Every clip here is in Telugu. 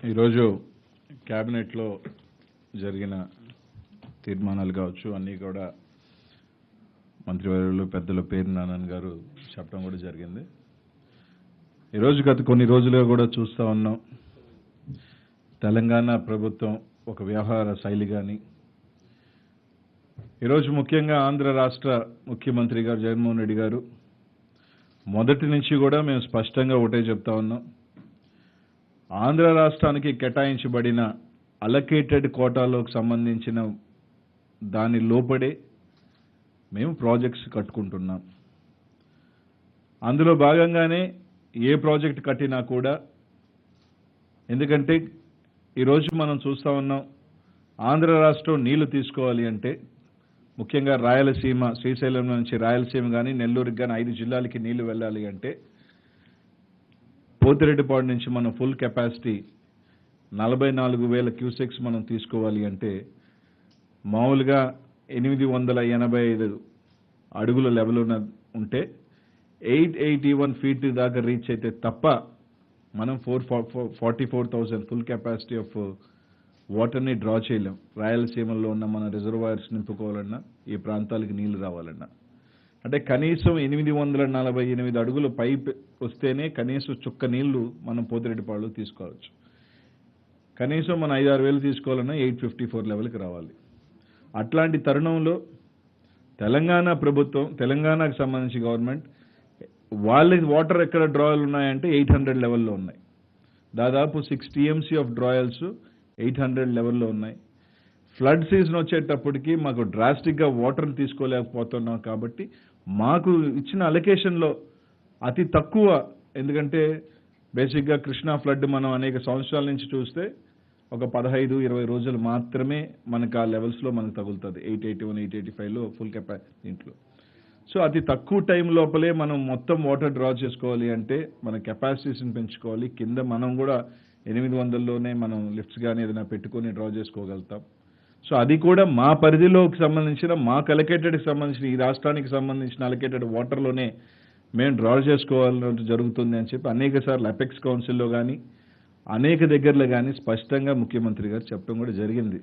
ఈరోజు క్యాబినెట్లో జరిగిన తీర్మానాలు కావచ్చు అన్నీ కూడా మంత్రివర్యులు పెద్దల పేరు నారాయణ గారు చెప్పడం కూడా జరిగింది. ఈరోజు గత కొన్ని రోజులుగా కూడా చూస్తూ ఉన్నాం, తెలంగాణ ప్రభుత్వం ఒక వ్యవహార శైలి కానీ, ఈరోజు ముఖ్యంగా ఆంధ్ర రాష్ట్ర ముఖ్యమంత్రి గారు జగన్మోహన్ రెడ్డి గారు మొదటి నుంచి కూడా మేము స్పష్టంగా ఒకటే చెప్తా ఉన్నాం, ఆంధ్ర రాష్ట్రానికి కేటాయించబడిన అలొకేటెడ్ కోటాలోకి సంబంధించిన దాని లోపడే మేము ప్రాజెక్ట్స్ కట్టుకుంటున్నాం. అందులో భాగంగానే ఏ ప్రాజెక్ట్ కట్టినా కూడా, ఎందుకంటే ఈరోజు మనం చూస్తూ ఉన్నాం, ఆంధ్ర రాష్ట్రం నీళ్లు తీసుకోవాలి అంటే ముఖ్యంగా రాయలసీమ, శ్రీశైలం నుంచి రాయలసీమ కానీ నెల్లూరుకి కానీ 5 జిల్లాలకి నీళ్లు వెళ్ళాలి అంటే పోతిరెడ్డిపాడు నుంచి మనం ఫుల్ కెపాసిటీ 44,000 క్యూసెక్స్ మనం తీసుకోవాలి అంటే మామూలుగా 885 అడుగుల లెవెల్ ఉంటే 881 ఫీట్ దాకా రీచ్ అయితే తప్ప మనం 44,000 ఫుల్ కెపాసిటీ ఆఫ్ వాటర్ని డ్రా చేయలేం. రాయలసీమలో ఉన్న మన రిజర్వాయర్స్ నింపుకోవాలన్నా, ఈ ప్రాంతాలకు నీళ్లు రావాలన్నా అంటే కనీసం 848 అడుగులు పైప్ వస్తేనే కనీసం చుక్క నీళ్లు మనం పోతిరెడ్డిపాడులో తీసుకోవచ్చు. కనీసం మనం 5-6 వేలు తీసుకోవాలన్నా 854 లెవెల్కి రావాలి. అట్లాంటి తరుణంలో తెలంగాణ ప్రభుత్వం, తెలంగాణకు సంబంధించి గవర్నమెంట్ వాళ్ళ వాటర్ ఎక్కడ డ్రాయల్ ఉన్నాయంటే 800 లెవెల్లో ఉన్నాయి. దాదాపు 6 TMC ఆఫ్ డ్రాయల్స్ 800 లెవెల్లో ఉన్నాయి. ఫ్లడ్ సీజన్ వచ్చేటప్పటికి మాకు డ్రాస్టిక్గా వాటర్ని తీసుకోలేకపోతున్నాం. కాబట్టి మాకు ఇచ్చిన అలొకేషన్లో అతి తక్కువ, ఎందుకంటే బేసిక్గా కృష్ణా ఫ్లడ్ మనం అనేక సంవత్సరాల నుంచి చూస్తే ఒక 15-20 రోజులు మాత్రమే మనకు ఆ లెవెల్స్లో మనకు తగులుతుంది. 881, 885లో ఫుల్ కెపాసిటీ దీంట్లో. సో అతి తక్కువ టైం లోపలే మనం మొత్తం వాటర్ డ్రా చేసుకోవాలి అంటే మన కెపాసిటీస్ని పెంచుకోవాలి. కింద మనం కూడా 800లోనే మనం లిఫ్ట్స్ కానీ ఏదైనా పెట్టుకొని డ్రా చేసుకోగలుగుతాం. సో అది కూడా మా పరిధిలోకి సంబంధించిన, మాకు అలొకేటెడ్కి సంబంధించిన, ఈ రాష్ట్రానికి సంబంధించిన అలొకేటెడ్ వాటర్లోనే మేము డ్రా చేసుకోవాలని జరుగుతుంది అని చెప్పి అనేక సార్లు అపెక్స్ కౌన్సిల్లో కానీ అనేక దగ్గరలో కానీ స్పష్టంగా ముఖ్యమంత్రి గారు చెప్పడం కూడా జరిగింది.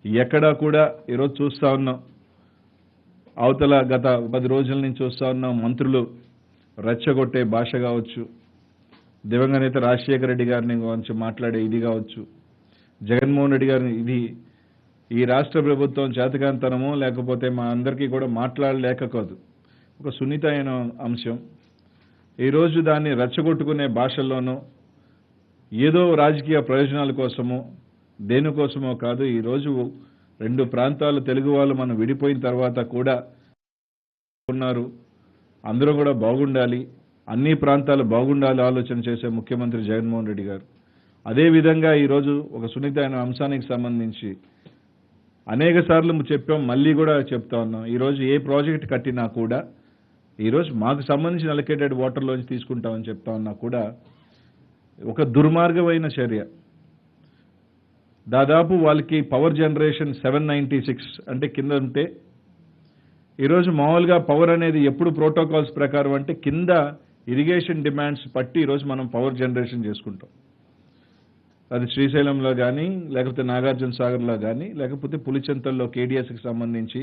ఎక్కడా కూడా ఈరోజు చూస్తూ ఉన్నాం, అవతల గత 10 రోజుల నుంచి చూస్తూ ఉన్నాం, మంత్రులు రెచ్చగొట్టే భాష కావచ్చు, దివంగత నేత రాజశేఖర రెడ్డి గారిని గురించి మాట్లాడే ఇది కావచ్చు, జగన్మోహన్ రెడ్డి గారిని ఇది ఈ రాష్ట్ర ప్రభుత్వం చేతకాంతనమో లేకపోతే మా అందరికీ కూడా మాట్లాడలేక కాదు, ఒక సున్నితమైన అంశం. ఈరోజు దాన్ని రెచ్చగొట్టుకునే భాషల్లోనూ ఏదో రాజకీయ ప్రయోజనాల కోసమో దేనికోసమో కాదు. ఈరోజు 2 ప్రాంతాలు తెలుగు వాళ్ళు మనం విడిపోయిన తర్వాత కూడా ఉన్నారు, అందరూ కూడా బాగుండాలి, అన్ని ప్రాంతాలు బాగుండాలి ఆలోచన చేసే ముఖ్యమంత్రి జగన్మోహన్ రెడ్డి గారు. అదేవిధంగా ఈరోజు ఒక సున్నితమైన అంశానికి సంబంధించి అనేక సార్లు చెప్పాం, మళ్ళీ కూడా చెప్తా ఉన్నాం. ఈరోజు ఏ ప్రాజెక్ట్ కట్టినా కూడా ఈరోజు మాకు సంబంధించిన అలొకేటెడ్ వాటర్లోంచి తీసుకుంటామని చెప్తా ఉన్నా కూడా ఒక దుర్మార్గమైన చర్య. దాదాపు వాళ్ళకి పవర్ జనరేషన్ 796 అంటే కింద ఉంటే, ఈరోజు మామూలుగా పవర్ అనేది ఎప్పుడు ప్రోటోకాల్స్ ప్రకారం అంటే కింద ఇరిగేషన్ డిమాండ్స్ పట్టి ఈరోజు మనం పవర్ జనరేషన్ చేసుకుంటాం. అది శ్రీశైలంలో కానీ, లేకపోతే నాగార్జున సాగర్లో కానీ, లేకపోతే పులిచెంతల్లో KDSకి సంబంధించి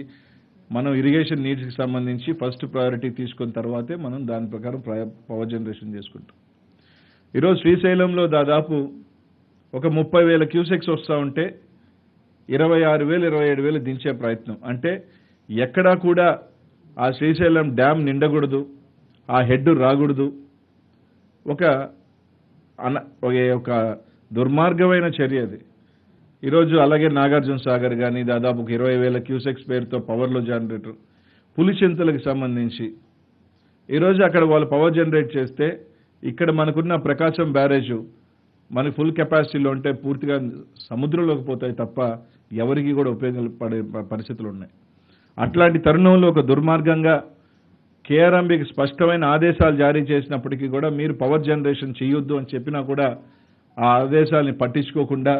మనం ఇరిగేషన్ నీడ్స్కి సంబంధించి ఫస్ట్ ప్రయారిటీ తీసుకున్న తర్వాతే మనం దాని ప్రకారం పవర్ జనరేషన్ చేసుకుంటాం. ఈరోజు శ్రీశైలంలో దాదాపు ఒక 30,000 క్యూసెక్స్ వస్తూ ఉంటే 26,000, 27,000 దించే ప్రయత్నం. అంటే ఎక్కడా కూడా ఆ శ్రీశైలం డ్యామ్ నిండకూడదు, ఆ హెడ్ రాకూడదు. ఒక దుర్మార్గమైన చర్య అది. ఈరోజు అలాగే నాగార్జున సాగర్ కానీ దాదాపు 20,000 క్యూసెక్స్ పేరుతో పవర్లో జనరేటర్, పులిచెంతలకు సంబంధించి ఈరోజు అక్కడ వాళ్ళు పవర్ జనరేట్ చేస్తే ఇక్కడ మనకున్న ప్రకాశం బ్యారేజ్ మనకి ఫుల్ కెపాసిటీలో ఉంటే పూర్తిగా సముద్రంలోకి పోతాయి తప్ప ఎవరికి కూడా ఉపయోగపడే పరిస్థితులు ఉన్నాయి. అట్లాంటి తరుణంలో ఒక దుర్మార్గంగా KRMBకి స్పష్టమైన ఆదేశాలు జారీ చేసినప్పటికీ కూడా మీరు పవర్ జనరేషన్ చేయొద్దు అని చెప్పినా కూడా ఆ ఆదేశాలని పట్టించుకోకుండా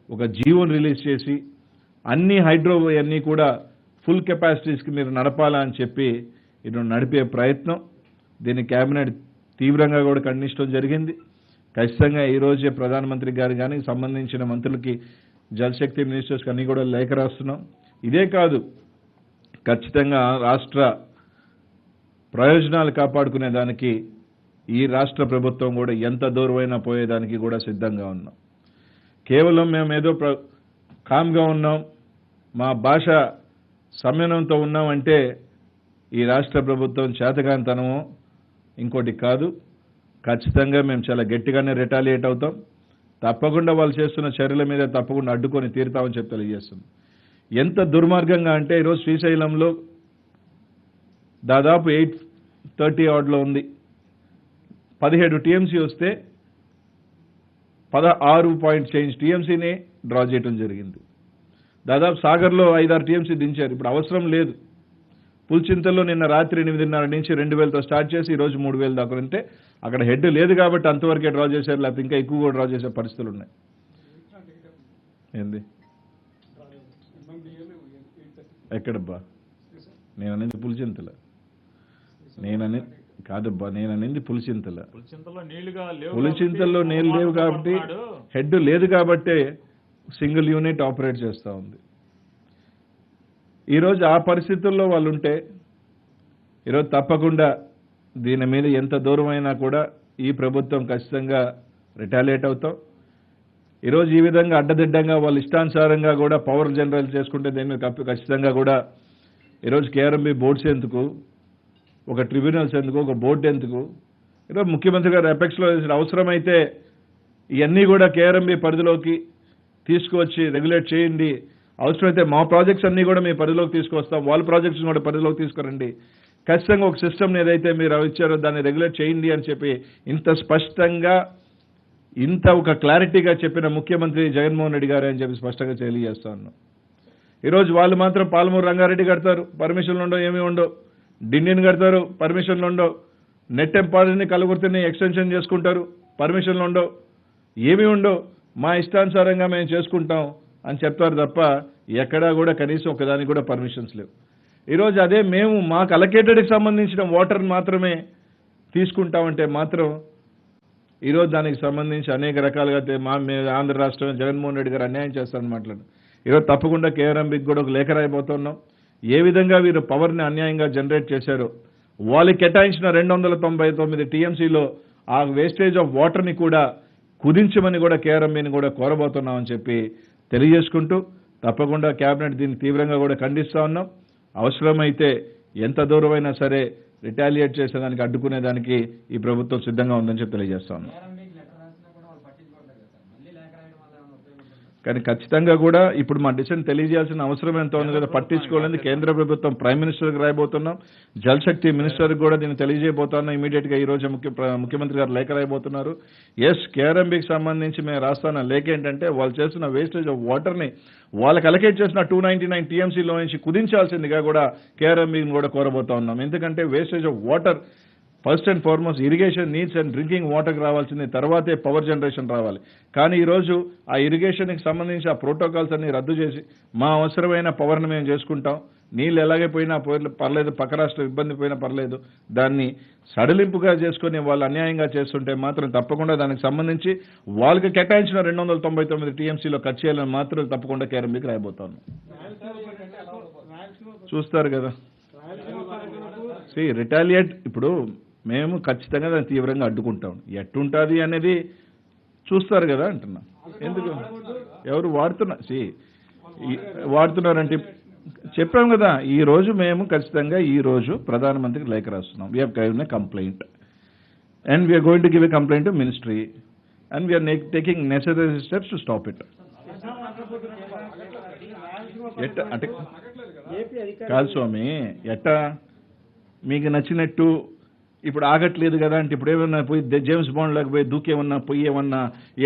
ఒక జీవోని రిలీజ్ చేసి అన్ని హైడ్రో అన్నీ కూడా ఫుల్ కెపాసిటీస్కి మీరు నడపాలా అని చెప్పి ఇది నడిపే ప్రయత్నం. దీన్ని కేబినెట్ తీవ్రంగా కూడా ఖండించడం జరిగింది. ఖచ్చితంగా ఈ రోజే ప్రధానమంత్రి గారు కానీ సంబంధించిన మంత్రులకి జలశక్తి మినిస్టర్స్కి అన్ని కూడా లేఖ రాస్తున్నాం. ఇదే కాదు, ఖచ్చితంగా రాష్ట్ర ప్రయోజనాలు కాపాడుకునే దానికి ఈ రాష్ట్ర ప్రభుత్వం కూడా ఎంత దూరమైనా పోయేదానికి కూడా సిద్ధంగా ఉన్నాం. కేవలం మేము ఏదో కామ్గా ఉన్నాం, మా భాష సంయమనంతో ఉన్నామంటే ఈ రాష్ట్ర ప్రభుత్వం చేతకానితనమో ఇంకోటి కాదు. ఖచ్చితంగా మేము చాలా గట్టిగానే రిటాలియేట్ అవుతాం. తప్పకుండా వాళ్ళు చేస్తున్న చర్యల మీద తప్పకుండా అడ్డుకొని తీరుతామని చెప్పి తెలియజేస్తుంది. ఎంత దుర్మార్గంగా అంటే ఈరోజు శ్రీశైలంలో దాదాపు 830 ఆర్డ్లో ఉంది, 17 టీఎంసీ వస్తే 16 టీఎంసీని డ్రా చేయడం జరిగింది. దాదాపు సాగర్లో 5-6 టీఎంసీ దించారు. ఇప్పుడు అవసరం లేదు. పుల్చింతల్లో నిన్న రాత్రి 8:30 నుంచి 2,000తో స్టార్ట్ చేసి ఈరోజు 3,000 దాకా ఉంటే అక్కడ హెడ్ లేదు కాబట్టి అంతవరకే డ్రా చేశారు, లేకపోతే ఇంకా ఎక్కువ కూడా డ్రా చేసే పరిస్థితులు ఉన్నాయి. ఏంది ఎక్కడబ్బా? నేను అనేది పులిచింతల, కాదబ్బా, నేను అనేది పులిచింతల. పులిచింతల్లో నీళ్లు లేవు కాబట్టి, హెడ్ లేదు కాబట్టే సింగిల్ యూనిట్ ఆపరేట్ చేస్తూ ఉంది. ఈరోజు ఆ పరిస్థితుల్లో వాళ్ళు ఉంటే ఈరోజు తప్పకుండా దీని మీద ఎంత దూరమైనా కూడా ఈ ప్రభుత్వం ఖచ్చితంగా రిటాలియేట్ అవుతాం. ఈరోజు ఈ విధంగా అడ్డదిడ్డంగా వాళ్ళు ఇష్టానుసారంగా కూడా పవర్ జనరేట్ చేసుకుంటే దీని మీద ఖచ్చితంగా కూడా ఈరోజు కేఆర్ఎంబీ బోర్డ్స్ ఎందుకు, ఒక ట్రిబ్యునల్స్ ఎందుకు, ఒక బోర్డు ఎందుకు? ఈరోజు ముఖ్యమంత్రి గారు ఎపెక్స్లో అవసరమైతే ఇవన్నీ కూడా కేఆర్ఎంబీ పరిధిలోకి తీసుకువచ్చి రెగ్యులేట్ చేయండి, అవసరమైతే మా ప్రాజెక్ట్స్ అన్నీ కూడా మీ పరిధిలోకి తీసుకొస్తాం, వాళ్ళ ప్రాజెక్ట్స్ కూడా పరిధిలోకి తీసుకురండి, ఖచ్చితంగా ఒక సిస్టమ్ని ఏదైతే మీరు ఇచ్చారో దాన్ని రెగ్యులేట్ చేయండి అని చెప్పి ఇంత స్పష్టంగా ఇంత ఒక క్లారిటీగా చెప్పిన ముఖ్యమంత్రి జగన్మోహన్ రెడ్డి గారు అని చెప్పి స్పష్టంగా తెలియజేస్తా ఉన్నాం. ఈరోజు వాళ్ళు మాత్రం పాలమూరు రంగారెడ్డి కడతారు, పర్మిషన్లు ఉండవు, ఏమీ ఉండవు. డిండిని కడతారు, పర్మిషన్లు ఉండవు. నెట్ ఎంపాడని కలుగుర్తిని ఎక్స్టెన్షన్ చేసుకుంటారు, పర్మిషన్లు ఉండవు, ఏమీ ఉండవు. మా ఇష్టానుసారంగా మేము చేసుకుంటాం అని చెప్తారు తప్ప ఎక్కడా కూడా కనీసం ఒకదానికి కూడా పర్మిషన్స్ లేవు. ఈరోజు అదే మేము మాకు అలొకేటెడ్కి సంబంధించిన వాటర్ మాత్రమే తీసుకుంటామంటే మాత్రం ఈరోజు దానికి సంబంధించి అనేక రకాలుగా ఆంధ్ర రాష్ట్రం జగన్మోహన్ రెడ్డి గారు అన్యాయం చేస్తారని మాట్లాడు. ఈరోజు తప్పకుండా కేఆర్ఎంబీకి కూడా ఒక లేఖ రాయబోతున్నాం. ఏ విధంగా వీరు పవర్ని అన్యాయంగా జనరేట్ చేశారో, వాళ్ళకి కేటాయించిన 299 టీఎంసీలో ఆ వేస్టేజ్ ఆఫ్ వాటర్ని కూడా కుదించమని కూడా కేఆర్ఎంబీని కూడా కోరబోతున్నామని చెప్పి తెలియజేసుకుంటూ తప్పకుండా కేబినెట్ దీన్ని తీవ్రంగా కూడా ఖండిస్తా ఉన్నాం. అవసరమైతే ఎంత దూరమైనా సరే రిటాలియేట్ చేసేదానికి అడ్డుకునేదానికి ఈ ప్రభుత్వం సిద్ధంగా ఉందని చెప్పి తెలియజేస్తా ఉన్నాం. కానీ ఖచ్చితంగా కూడా ఇప్పుడు మా డిసిషన్ తెలియజేయాల్సిన అవసరం ఎంత ఉంది కదా, పట్టించుకోలేదు. కేంద్ర ప్రభుత్వం ప్రైమ్ మినిస్టర్కి రాయబోతున్నాం, జలశక్తి మినిస్టర్కి కూడా దీన్ని తెలియజేయబోతున్నాం. ఇమీడియట్గా ఈ రోజు ముఖ్యమంత్రి గారు లేఖ రాయబోతున్నారు. ఎస్, కేఆర్ఎంబీకి సంబంధించి మేము రాస్తాన లేఖ ఏంటంటే వాళ్ళు చేస్తున్న వేస్టేజ్ ఆఫ్ వాటర్ని వాళ్ళకి అలకేట్ చేసిన 299 టీఎంసీలో నుంచి కుదించాల్సిందిగా కూడా కేఆర్ఎంబీని కూడా కోరబోతా ఉన్నాం. ఎందుకంటే wastage of water first and foremost irrigation needs and drinking వాటర్కి రావాల్సింది, తర్వాతే పవర్ జనరేషన్ రావాలి. కానీ ఈరోజు ఆ ఇరిగేషన్కి సంబంధించి ఆ ప్రోటోకాల్స్ అన్ని రద్దు చేసి మా అవసరమైన పవర్ని మేము చేసుకుంటాం, నీళ్ళు ఎలాగే పోయినా పర్లేదు, పక్క రాష్ట్రం ఇబ్బంది పోయినా పర్లేదు, దాన్ని సడలింపుగా చేసుకుని వాళ్ళు అన్యాయంగా చేస్తుంటే మాత్రం తప్పకుండా దానికి సంబంధించి వాళ్ళకి కేటాయించిన 299 టీఎంసీలో ఖర్చు చేయాలని మాత్రం తప్పకుండా కేఆర్ఎంబీకి రాయబోతాను. చూస్తారు కదా రిటాలియేట్. ఇప్పుడు మేము ఖచ్చితంగా దాన్ని తీవ్రంగా అడ్డుకుంటాం. ఎట్టుంటుంది అనేది చూస్తారు కదా అంటున్నా. ఎందుకు ఎవరు వాడుతున్నారంటే చెప్పాం కదా, ఈ రోజు మేము ఖచ్చితంగా ఈ రోజు ప్రధానమంత్రికి లేఖ రాస్తున్నాం. We have given a complaint and we are going to give a complaint to ministry and we are taking necessary steps to stop it. అంటే కాదు స్వామి, ఎట్టా మీకు నచ్చినట్టు ఇప్పుడు ఆగట్లేదు కదా అంటే ఇప్పుడు ఏమన్నా పోయి జేమ్స్ బాండ్ లేకపోయి దూకేమన్నా పోయి ఏమన్నా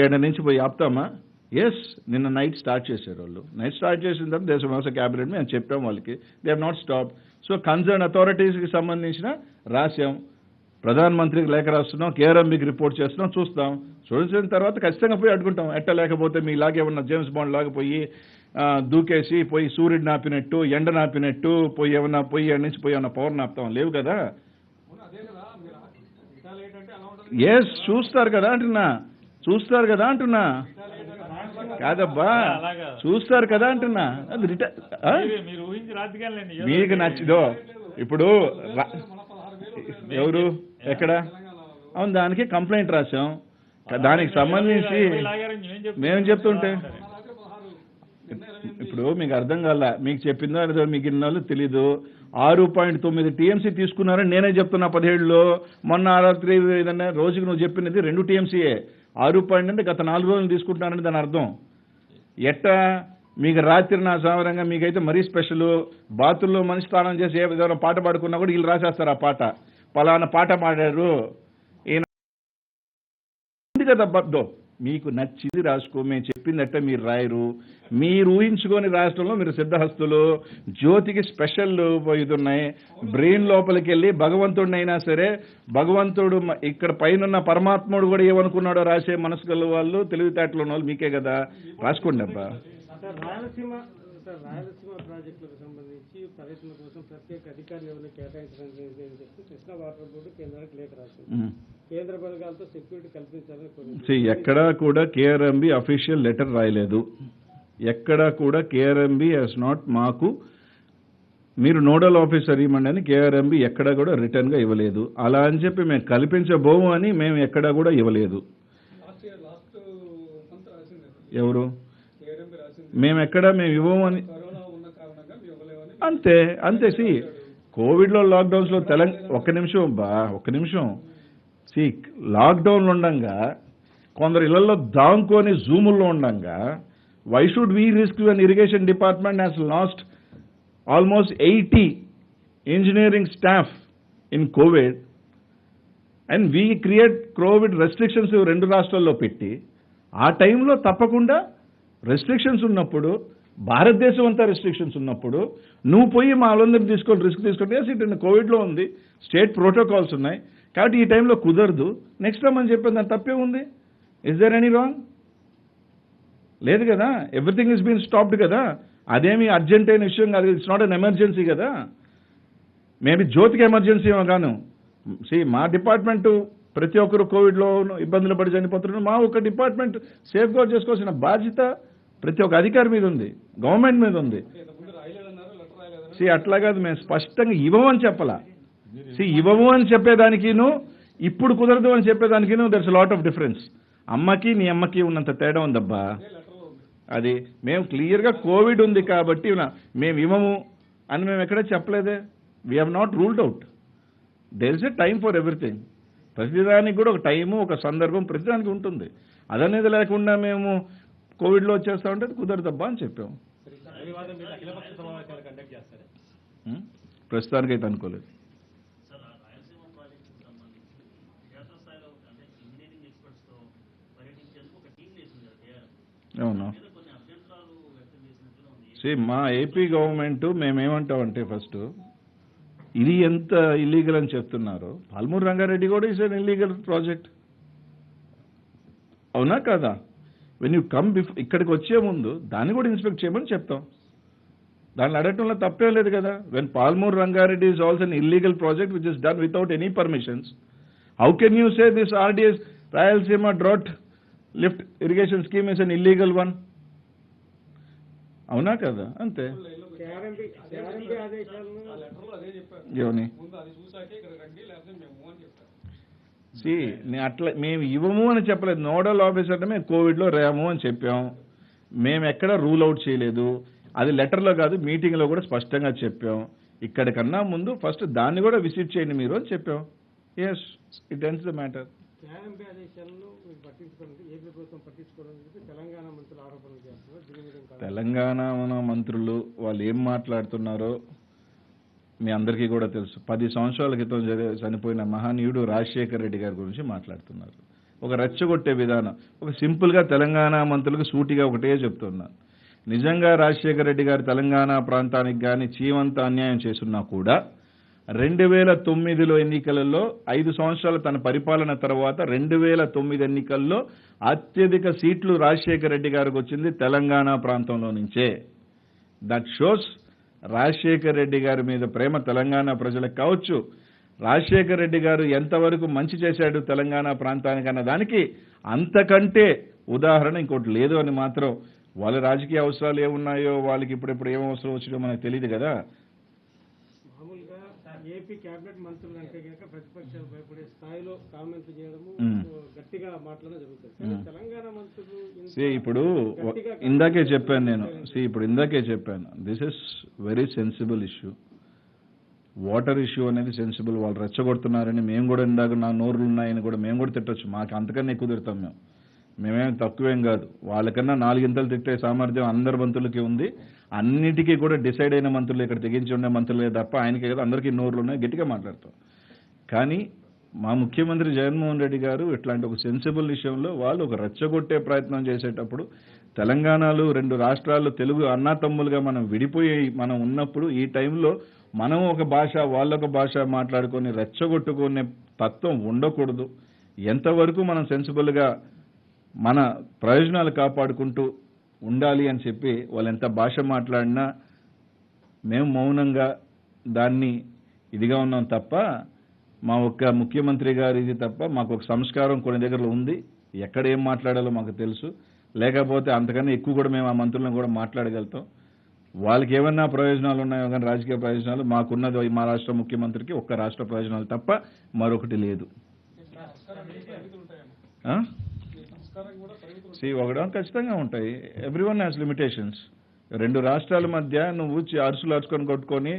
7 నుంచి పోయి ఆపుతామా? ఎస్, నిన్న నైట్ స్టార్ట్ చేశారు వాళ్ళు. నైట్ స్టార్ట్ చేసిన తర్వాత దేశం వ్యవసాయ క్యాబినెట్ మేము చెప్పాం వాళ్ళకి, they have not stop. So concern అథారిటీస్కి సంబంధించిన రాశాం, ప్రధానమంత్రికి లేఖ రాస్తున్నాం, కేఆర్ఎంబీకి రిపోర్ట్ చేస్తున్నాం, చూసిన తర్వాత ఖచ్చితంగా పోయి అడ్డుకుంటాం. ఎట్ట లేకపోతే మీ లాగేమన్నా జేమ్స్ బాండ్ లాగిపోయి దూకేసి పోయి సూర్యుడు నాపినట్టు, ఎండ నాపినట్టు పోయి ఏమన్నా పోయి ఎక్కడి నుంచి పోయి ఏమన్నా పవర్ నాపుతాం? లేవు కదా. ఎస్, చూస్తారు కదా అంటున్నా. చూస్తారు కదా అంటున్నా. కాదబ్బా, చూస్తారు కదా అంటున్నా. అది మీకు నచ్చిదో ఇప్పుడు ఎవరు ఎక్కడ అవును దానికి కంప్లైంట్ రాశాం. దానికి సంబంధించి మేము చెప్తుంటే ఇప్పుడు మీకు అర్థం కాల. మీకు చెప్పిందో లేదో మీకు ఇన్నాళ్ళు తెలీదు. 6.9 టీఎంసీ తీసుకున్నారని నేనే చెప్తున్నా 17లో. మొన్న రాత్రి ఏదన్నా రోజుకి నువ్వు చెప్పినది 2 టీఎంసీయే. 6 అంటే గత 4 రోజులు తీసుకుంటున్నారని దాని అర్థం. ఎట్టా మీకు రాత్రి నా సామరంగా మీకైతే మరీ స్పెషల్. బాతుల్లో మనిషి స్నానం చేసి ఏదైనా పాట పాడుకున్నా కూడా వీళ్ళు రాసేస్తారు ఆ పాట. పలానా పాట పాడారు ఈయన కదా. బద్దో మీకు నచ్చింది రాసుకో. మేము చెప్పిందట్టే మీరు రాయరు. మీరు ఊహించుకొని రాష్ట్రంలో మీరు సిద్ధహస్తులు. జ్యోతికి స్పెషల్ ఇది ఉన్నాయి. బ్రెయిన్ లోపలికి వెళ్ళి భగవంతుడినైనా సరే భగవంతుడు ఇక్కడ పైన పరమాత్ముడు కూడా ఏమనుకున్నాడో రాసే మనసు గల వాళ్ళు తెలివితేటలు ఉన్న వాళ్ళు మీకే కదా. రాసుకోండి అబ్బా. రాయలసీమ ప్రాజెక్టులకు సంబంధించి పర్యటన కోసం ప్రత్యేక అధికారులు ఎవరిని కేటాయించడం చెప్పి కృష్ణా వాటర్ బోర్డు కేంద్రానికి లేఖ రాసింది. కేంద్ర బలగాలతో సెక్యూరిటీ కల్పించాలని కోరింది. ఎక్కడా కూడా కేఆర్ఎంబి అఫీషియల్ లెటర్ రాయలేదు. ఎక్కడా కూడా కేఆర్ఎంబి హెస్ నాట్ మాకు మీరు నోడల్ ఆఫీసర్ ఇవ్వండి అని కేఆర్ఎంబి ఎక్కడా కూడా రిటర్న్ గా ఇవ్వలేదు. అలా అని చెప్పి మేము కల్పించబోము అని మేము ఎక్కడా కూడా ఇవ్వలేదు. ఎవరు మేము ఇవ్వము అని అంతే అంతే. సి కోవిడ్లో లాక్డౌన్స్లో ఒక్క నిమిషం సి లాక్డౌన్లు ఉండంగా కొందరు ఇళ్లలో దాంకొని జూముల్లో ఉండంగా why should we risk an irrigation department has lost almost 80 engineering staff in Covid and we create Covid restrictions 2 రాష్ట్రాల్లో పెట్టి ఆ టైంలో తప్పకుండా రెస్ట్రిక్షన్స్ ఉన్నప్పుడు భారతదేశం అంతా రెస్ట్రిక్షన్స్ ఉన్నప్పుడు నువ్వు పోయి మా వాళ్ళందరూ రిస్క్ తీసుకుంటే ఇటు కోవిడ్లో ఉంది, స్టేట్ ప్రోటోకాల్స్ ఉన్నాయి కాబట్టి ఈ టైంలో కుదరదు, నెక్స్ట్ టైం అని చెప్పేది దాని తప్పే ఉంది. Is there any wrong? లేదు కదా. ఎవ్రీథింగ్ ఇస్ బీన్ స్టాప్డ్ కదా. అదేమి అర్జెంట్ అయిన విషయం కాదు. ఇట్స్ నాట్ అన్ ఎమర్జెన్సీ కదా. మేబీ జ్యోతికి ఎమర్జెన్సీ ఏమో గాను. మా డిపార్ట్మెంటు ప్రతి ఒక్కరు కోవిడ్లో ఇబ్బందులు పడి చనిపోతున్నారు. మా ఒక డిపార్ట్మెంట్ సేఫ్ గార్డ్ చేసుకోవాల్సిన బాధ్యత ప్రతి ఒక్క అధికారి మీద ఉంది, గవర్నమెంట్ మీద ఉంది. అట్లా కాదు, మేము స్పష్టంగా ఇవ్వము అని చెప్పాలా. ఇవ్వము అని చెప్పేదానికిను ఇప్పుడు కుదరదు అని చెప్పేదానికిను దర్స్ లాట్ ఆఫ్ డిఫరెన్స్. నీ అమ్మకి ఉన్నంత తేడా ఉందబ్బా. అది మేము క్లియర్గా కోవిడ్ ఉంది కాబట్టి మేము ఇవ్వము అని మేము ఎక్కడా చెప్పలేదే. We have not ruled out. There is a time for everything. ప్రతిదానికి కూడా ఒక టైము ఒక సందర్భం ప్రతిదానికి ఉంటుంది. అదనేది లేకుండా మేము కోవిడ్లో వచ్చేస్తామంటే కుదరదబ్బా అని చెప్పాము. ప్రస్తుతానికైతే అనుకోలేదు. అవును. మా ఏపీ గవర్నమెంట్ మేమేమంటామంటే ఫస్ట్ ఇది ఎంత ఇల్లీగల్ అని చెప్తున్నారు. పాల్మూరు రంగారెడ్డి కూడా ఇస్ అన్ ఇల్లీగల్ ప్రాజెక్ట్. అవునా కాదా? వెన్ యూ కమ్ ఇక్కడికి వచ్చే ముందు దాన్ని కూడా ఇన్స్పెక్ట్ చేయమని చెప్తాం. దాన్ని అడగటంలో తప్పే లేదు కదా. When Palamuru Rangareddy is also an illegal project which is done without any permissions, how can you say this RDS Rayalaseema drought lift irrigation scheme is an illegal one? అవునా కదా? అంతే. అట్లా మేము ఇవ్వము అని చెప్పలేదు. నోడల్ ఆఫీసర్ అంటే మేము కోవిడ్లో రేము అని చెప్పాం. మేము ఎక్కడ రూల్ అవుట్ చేయలేదు. అది లెటర్లో కాదు మీటింగ్లో కూడా స్పష్టంగా చెప్పాం. ఇక్కడికన్నా ముందు ఫస్ట్ దాన్ని కూడా విజిట్ చేయండి మీరు అని చెప్పాం. Yes, it ends the matter. Telangana మంత్రులు వాళ్ళు ఏం మాట్లాడుతున్నారో మీ అందరికీ కూడా తెలుసు. 10 సంవత్సరాల క్రితం చనిపోయిన మహనీయుడు రాజశేఖర రెడ్డి గారి గురించి మాట్లాడుతున్నారు. ఒక రెచ్చగొట్టే విధానం. ఒక సింపుల్గా తెలంగాణ మంత్రులకు సూటిగా ఒకటే చెప్తున్నాను. నిజంగా రాజశేఖర రెడ్డి గారు తెలంగాణ ప్రాంతానికి కానీ చీవంత అన్యాయం చేస్తున్నా కూడా 2009లో ఎన్నికలలో 5 సంవత్సరాల తన పరిపాలన తర్వాత 2009 ఎన్నికల్లో అత్యధిక సీట్లు రాజశేఖర రెడ్డి గారికి వచ్చింది తెలంగాణ ప్రాంతంలో నుంచే. దట్ షోస్ రాజశేఖర రెడ్డి గారి మీద ప్రేమ తెలంగాణ ప్రజలకు కావచ్చు, రాజశేఖర రెడ్డి గారు ఎంతవరకు మంచి చేశాడు తెలంగాణ ప్రాంతానికి అన్న దానికి అంతకంటే ఉదాహరణ ఇంకోటి లేదు అని మాత్రం, వాళ్ళ రాజకీయ అవసరాలు ఏమున్నాయో, వాళ్ళకి ఇప్పుడెప్పుడు ఏం అవసరం వచ్చిందో మనకు తెలియదు కదా. మామూలుగా ఏపీ కేబినెట్ మంత్రులు అంటే కనుక ప్రతిపక్షాలు భయపడే స్థాయిలో కామెంట్లు చేయడము, గట్టిగా మాట్లాడడం జరుగుతుంది. కానీ తెలంగాణ మంత్రులు ఇప్పుడు ఇందాకే చెప్పాను నేను, ఇప్పుడు ఇందాకే చెప్పాను, this is very sensible issue. Water issue అనేది సెన్సిబుల్. వాళ్ళు రెచ్చగొడుతున్నారని మేము కూడా ఇందాక నా నోరులు ఉన్నాయని కూడా మేము కూడా తిట్టొచ్చు. మాకు అంతకన్నా ఎక్కువ తిడతాం మేమేం తక్కువేం కాదు. వాళ్ళకన్నా 4 ఇంతలు తిట్టే సామర్థ్యం అందరి మంత్రులకి ఉంది. అన్నిటికీ కూడా డిసైడ్ అయిన మంత్రులు, ఇక్కడ తెగించి ఉండే మంత్రులే తప్ప ఆయనకే కదా, అందరికీ నోరులు ఉన్నాయి, గట్టిగా మాట్లాడతాం. కానీ మా ముఖ్యమంత్రి జగన్మోహన్ రెడ్డి గారు ఇట్లాంటి ఒక సెన్సిబుల్ విషయంలో వాళ్ళు ఒక రెచ్చగొట్టే ప్రయత్నం చేసేటప్పుడు, తెలంగాణలో 2 రాష్ట్రాలు తెలుగు అన్నాతమ్ములుగా మనం విడిపోయి మనం ఉన్నప్పుడు, ఈ టైంలో మనం ఒక భాష వాళ్ళొక భాష మాట్లాడుకొని రెచ్చగొట్టుకునే తత్వం ఉండకూడదు. ఎంతవరకు మనం సెన్సిబుల్గా మన ప్రయోజనాలు కాపాడుకుంటూ ఉండాలి అని చెప్పి వాళ్ళు ఎంత భాష మాట్లాడినా మేము మౌనంగా దాన్ని ఇదిగా ఉన్నాం తప్ప, మా ఒక్క ముఖ్యమంత్రి గారు ఇది తప్ప మాకు ఒక సంస్కారం కొన్ని దగ్గరలో ఉంది. ఎక్కడ ఏం మాట్లాడాలో మాకు తెలుసు. లేకపోతే అంతకన్నా ఎక్కువ కూడా మేము ఆ మంత్రులను కూడా మాట్లాడగలుగుతాం. వాళ్ళకి ఏమన్నా ప్రయోజనాలు ఉన్నాయో కానీ రాజకీయ ప్రయోజనాలు, మాకున్నది మా రాష్ట్ర ముఖ్యమంత్రికి ఒక్క రాష్ట్ర ప్రయోజనాలు తప్ప మరొకటి లేదు. ఒకడం ఖచ్చితంగా ఉంటాయి. Everyone has limitations. 2 రాష్ట్రాల మధ్య నువ్వు అరుసులు అరుచుకొని కొట్టుకొని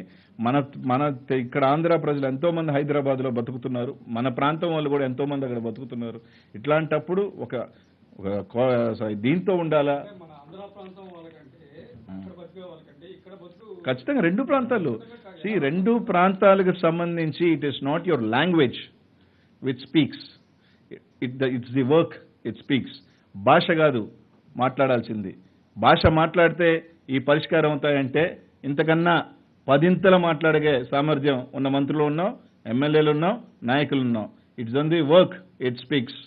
మన ఇక్కడ ఆంధ్ర ప్రజలు ఎంతో మంది హైదరాబాద్లో బతుకుతున్నారు, మన ప్రాంతం వాళ్ళు కూడా ఎంతో మంది అక్కడ బతుకుతున్నారు. ఇట్లాంటప్పుడు ఒక దీంతో ఉండాలా? ఖచ్చితంగా 2 ప్రాంతాలు. 2 ప్రాంతాలకు సంబంధించి it is not your language which speaks, it's the work it speaks. భాష కాదు మాట్లాడాల్సింది. భాష మాట్లాడితే ఈ పరిష్కారం అవుతాయంటే ఇంతకన్నా 10 మాట్లాడే సామర్థ్యం ఉన్న మంత్రులు ఉన్నాం, ఎమ్మెల్యేలు ఉన్నాం, నాయకులు ఉన్నాం. It's on the work it speaks.